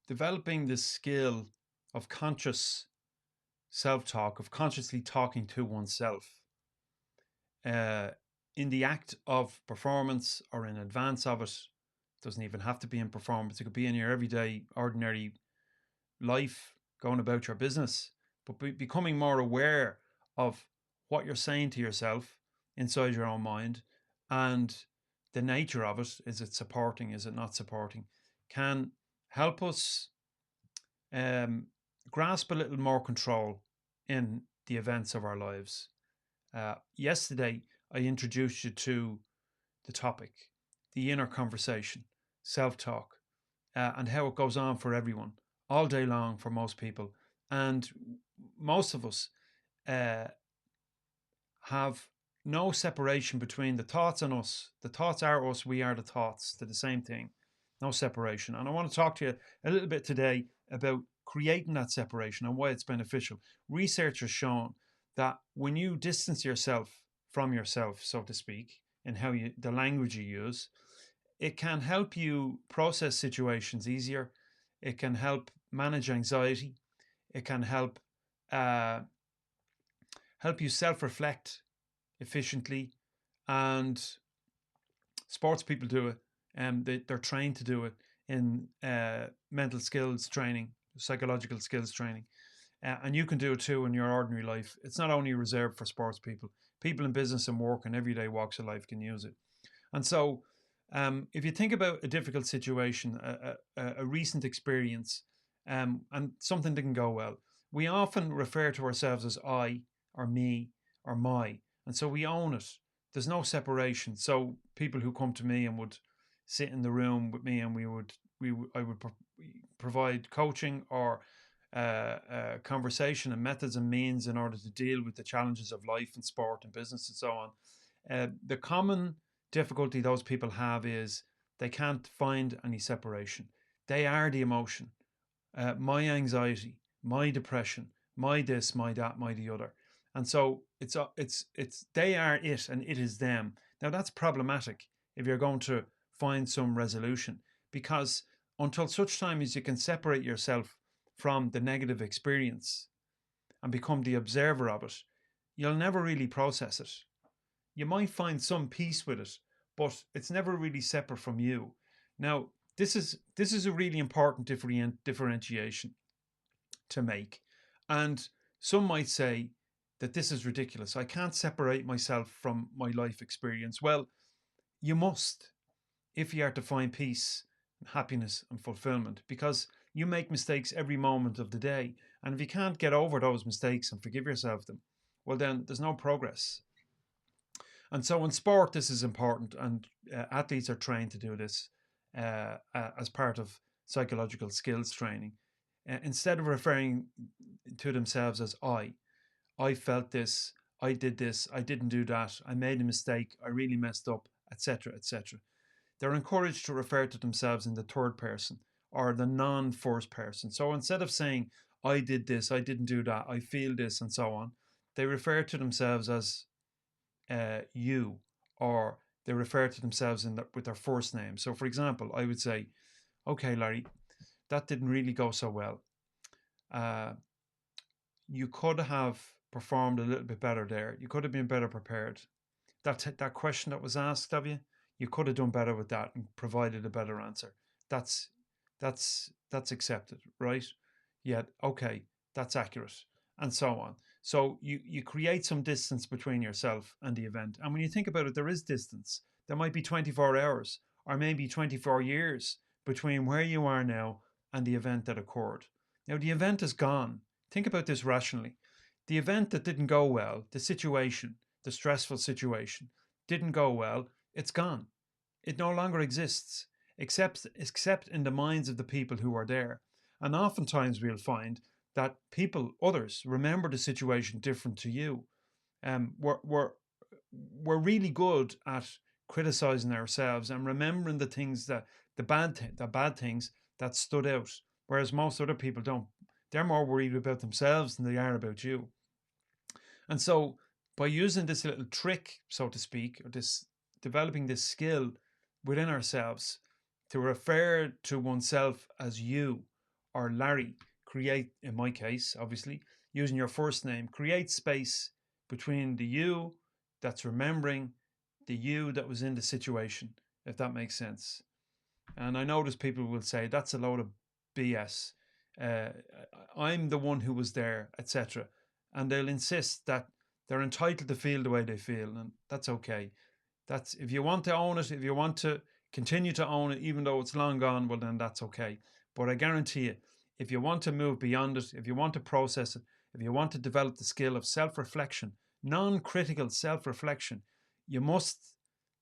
developing the skill of conscious self-talk, of consciously talking to oneself uh, in the act of performance or in advance of it. Doesn't even have to be in performance. It could be in your everyday, ordinary life, going about your business, but becoming more aware of what you're saying to yourself inside your own mind and the nature of it. Is it supporting? Is it not supporting? Can help us um, grasp a little more control in the events of our lives. Yesterday, I introduced you to the topic, the inner conversation, self talk, and how it goes on for everyone all day long for most people. And most of us uh, have no separation between the thoughts and us. The thoughts are us, we are the thoughts. They're the same thing. No separation. And I want to talk to you a little bit today about creating that separation and why it's beneficial. Research has shown that when you distance yourself from yourself, so to speak, in how you the language you use, it can help you process situations easier. It can help manage anxiety. It can uh, help you self-reflect efficiently. And sports people do it, and they're trained to do it in mental skills training, psychological skills training. And you can do it too in your ordinary life. It's not only reserved for sports people. People in business and work and everyday walks of life can use it. And so, if you think about a difficult situation, a recent experience, and something didn't go well, we often refer to ourselves as I, or me, or my. And so we own it. There's no separation. So people who come to me and would sit in the room with me, and I would provide coaching or conversation and methods and means in order to deal with the challenges of life and sport and business and so on. The common difficulty those people have is they can't find any separation. They are the emotion, my anxiety, my depression, my this, my that, my the other, and so it's they are it and it is them. Now that's problematic if you're going to find some resolution, because until such time as you can separate yourself from the negative experience and become the observer of it, you'll never really process it. You might find some peace with it, but it's never really separate from you. Now, this is a really important differentiation to make. And some might say that this is ridiculous. I can't separate myself from my life experience. Well, you must if you are to find peace, happiness, and fulfillment, because you make mistakes every moment of the day. And if you can't get over those mistakes and forgive yourself them, well, then there's no progress. And so in sport, this is important, and athletes are trained to do this as part of psychological skills training. Instead of referring to themselves as I felt this, I did this, I didn't do that, I made a mistake, I really messed up, etc., etc. They're encouraged to refer to themselves in the third person or the non-first person. So instead of saying, I did this, I didn't do that, I feel this, and so on, they refer to themselves as you, or they refer to themselves with their first name. So, for example, I would say, okay, Larry, that didn't really go so well. Uh, you could have performed a little bit better there. You could have been better prepared. That question that was asked of you, you could have done better with that and provided a better answer. That's that's accepted, right? Yeah, okay, that's accurate, and so on. So you create some distance between yourself and the event. And when you think about it, there is distance. There might be 24 hours or maybe 24 years between where you are now and the event that occurred. Now the event is gone. Think about this rationally. The event that didn't go well, the situation, the stressful situation, didn't go well, it's gone. It no longer exists, except in the minds of the people who are there. And oftentimes we'll find that people, others, remember the situation different to you. We're really good at criticizing ourselves and remembering the things the bad things that stood out, whereas most other people don't. They're more worried about themselves than they are about you. And so, by using this little trick, so to speak, or this developing this skill within ourselves to refer to oneself as you, or Larry, create, in my case, obviously, using your first name, create space between the you that's remembering the you that was in the situation, if that makes sense. And I notice people will say that's a load of BS. Uh, I'm the one who was there, etc. And they'll insist that they're entitled to feel the way they feel, and that's okay. That's, if you want to own it, if you want to continue to own it, even though it's long gone, well, then that's okay. But I guarantee you, if you want to move beyond it, if you want to process it, if you want to develop the skill of self-reflection, non-critical self-reflection, you must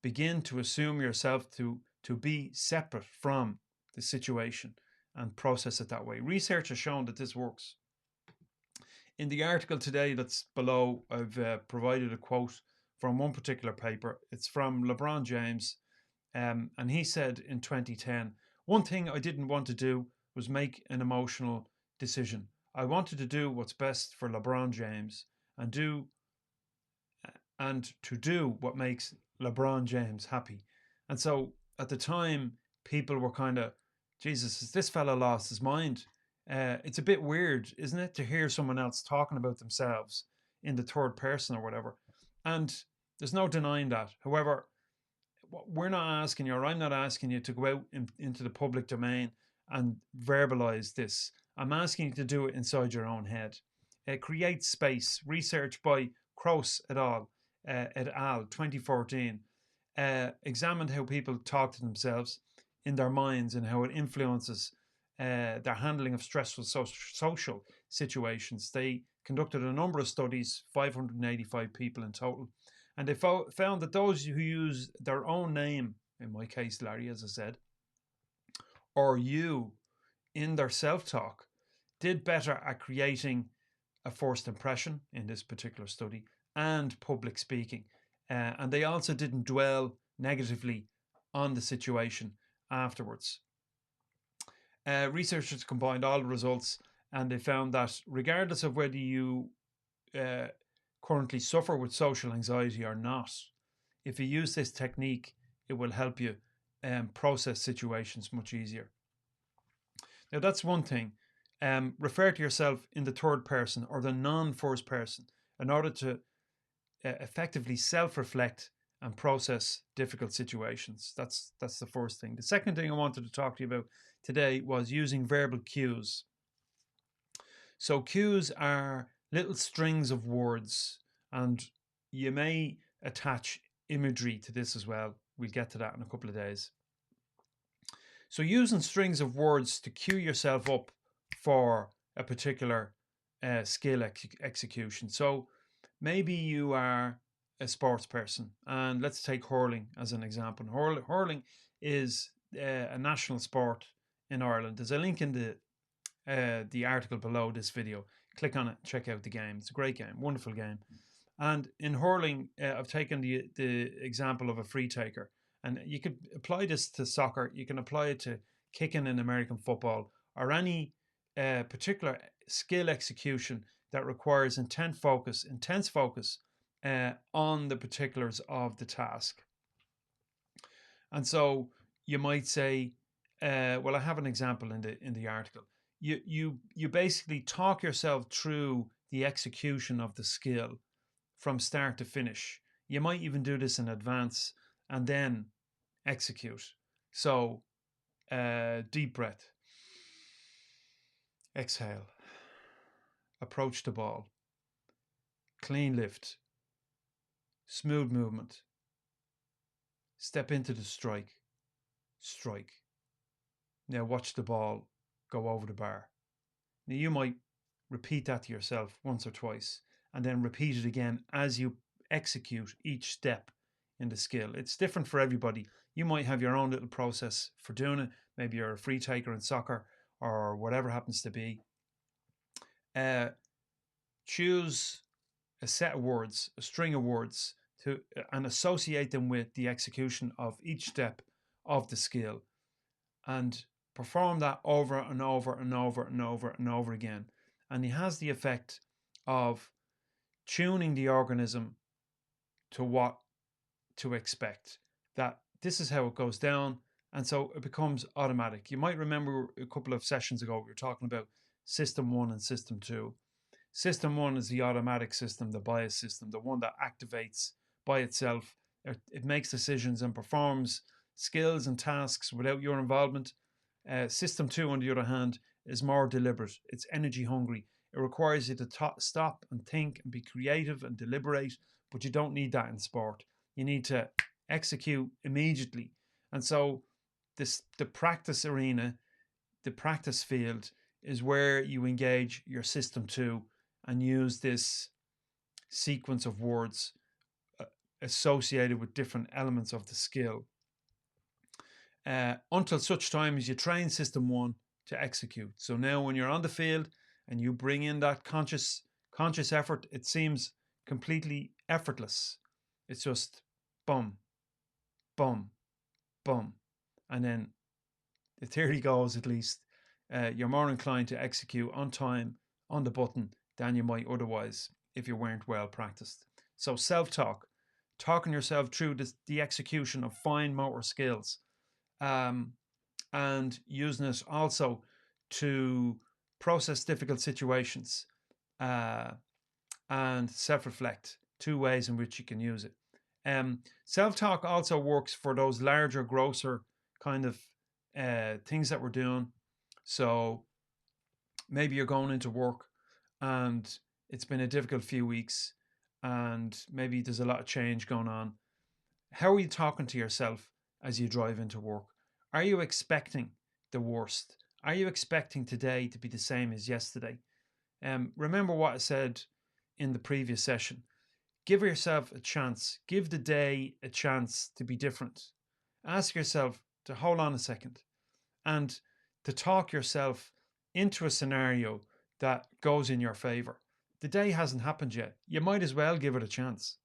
begin to assume yourself to be separate from the situation and process it that way. Research has shown that this works. In the article today that's below, I've provided a quote from one particular paper. It's from LeBron James, and he said in 2010, "One thing I didn't want to do was make an emotional decision. I wanted to do what's best for LeBron James and to do what makes LeBron James happy." And so at the time, people were kind of, Jesus, has this fella lost his mind? It's a bit weird, isn't it, to hear someone else talking about themselves in the third person or whatever. And there's no denying that. However, we're not asking you, or I'm not asking you to go out into the public domain and verbalize this. I'm asking you to do it inside your own head. Create space. Research by Crouse et al. 2014 examined how people talk to themselves in their minds and how it influences their handling of stressful social situations. They conducted a number of studies, 585 people in total, and they found that those who use their own name, in my case, Larry, as I said, or you, in their self-talk, did better at creating a first impression in this particular study and public speaking. And they also didn't dwell negatively on the situation afterwards. Researchers combined all the results, and they found that regardless of whether you currently suffer with social anxiety or not, if you use this technique, it will help you process situations much easier. Now, that's one thing. Refer to yourself in the third person or the non-first person in order to effectively self-reflect and process difficult situations. That's the first thing. The second thing I wanted to talk to you about today was using verbal cues. So cues are little strings of words, and you may attach imagery to this as well. We'll get to that in a couple of days. So using strings of words to cue yourself up for a particular skill execution. So maybe you are a sports person, and let's take hurling as an example. Hurling is a national sport in Ireland. There's a link in the article below this video. Click on it, check out the game. It's a great game, wonderful game. And in hurling, I've taken the example of a free taker. And you could apply this to soccer. You can apply it to kicking in American football or any particular skill execution that requires intense focus on the particulars of the task. And so you might say, well, I have an example in the article. You basically talk yourself through the execution of the skill from start to finish. You might even do this in advance and then execute. So deep breath, exhale, approach the ball, clean lift, smooth movement, step into the strike. Now watch the ball go over the bar. Now you might repeat that to yourself once or twice and then repeat it again as you execute each step in the skill. It's different for everybody. You might have your own little process for doing it. Maybe you're a free taker in soccer or whatever happens to be. Choose a set of words, a string of words, and associate them with the execution of each step of the skill, and perform that over and over and over and over and over again. And it has the effect of tuning the organism to what to expect. That this is how it goes down, And so it becomes automatic. You might remember a couple of sessions ago, we were talking about system 1 and system 2. System 1 is the automatic system, the bias system, the one that activates by itself. It makes decisions and performs skills and tasks without your involvement. System 2, on the other hand, is more deliberate. It's energy hungry. It requires you to stop and think and be creative and deliberate, but you don't need that in sport. You need to execute immediately. And so the practice arena, the practice field, is where you engage your system 2 and use this sequence of words associated with different elements of the skill, until such time as you train system 1 to execute. So now when you're on the field and you bring in that conscious effort, it seems completely effortless. It's just bum, bum, bum. And then the theory goes, at least, you're more inclined to execute on time, on the button, than you might otherwise if you weren't well practiced. So self-talk, talking yourself through the execution of fine motor skills, and using it also to process difficult situations, and self-reflect, 2 ways in which you can use it. Self-talk also works for those larger, grosser kind of things that we're doing. So maybe you're going into work and it's been a difficult few weeks and maybe there's a lot of change going on. How are you talking to yourself as you drive into work? Are you expecting the worst? Are you expecting today to be the same as yesterday? Remember what I said in the previous session. Give yourself a chance. Give the day a chance to be different. Ask yourself to hold on a second and to talk yourself into a scenario that goes in your favor. The day hasn't happened yet. You might as well give it a chance.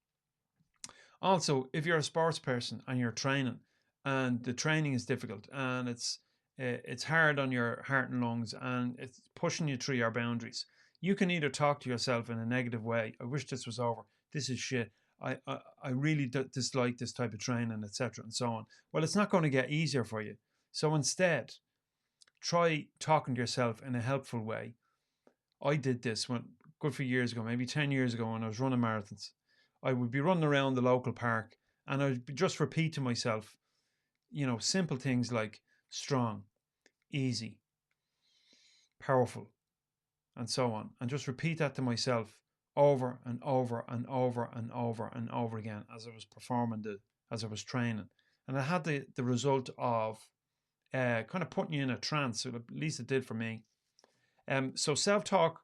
Also, if you're a sports person and you're training and the training is difficult and it's hard on your heart and lungs and it's pushing you through your boundaries, you can either talk to yourself in a negative way. I wish this was over. This is shit. I really dislike this type of training, etc. and so on. Well, it's not going to get easier for you. So instead, try talking to yourself in a helpful way. I did this good few years ago, maybe 10 years ago, when I was running marathons. I would be running around the local park and I'd just repeat to myself, simple things like strong, easy, powerful, and so on. And just repeat that to myself over and over and over and over and over again as I was performing, as I was training. And it had the result of kind of putting you in a trance, or at least it did for me. So self-talk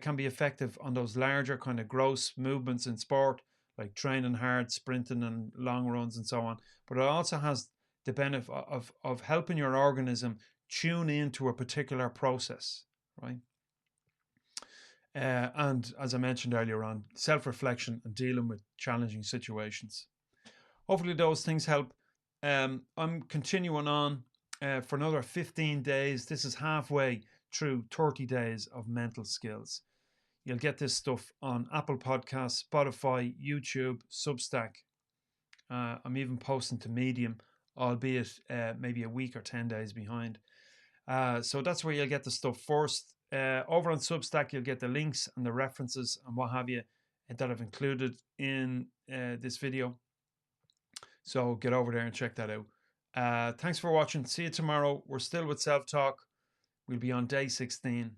can be effective on those larger kind of gross movements in sport, like training hard, sprinting and long runs and so on. But it also has the benefit of helping your organism tune into a particular process, right? And as I mentioned earlier on, self-reflection and dealing with challenging situations. Hopefully those things help. I'm continuing on for another 15 days. This is halfway through 30 days of mental skills. You'll get this stuff on Apple Podcasts, Spotify, YouTube, Substack. I'm even posting to Medium, albeit maybe a week or 10 days behind. So that's where you'll get the stuff first. Over on Substack, you'll get the links and the references and what have you that I've included in this video. So get over there and check that out. Thanks for watching. See you tomorrow. We're still with self-talk. We'll be on day 16.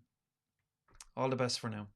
All the best for now.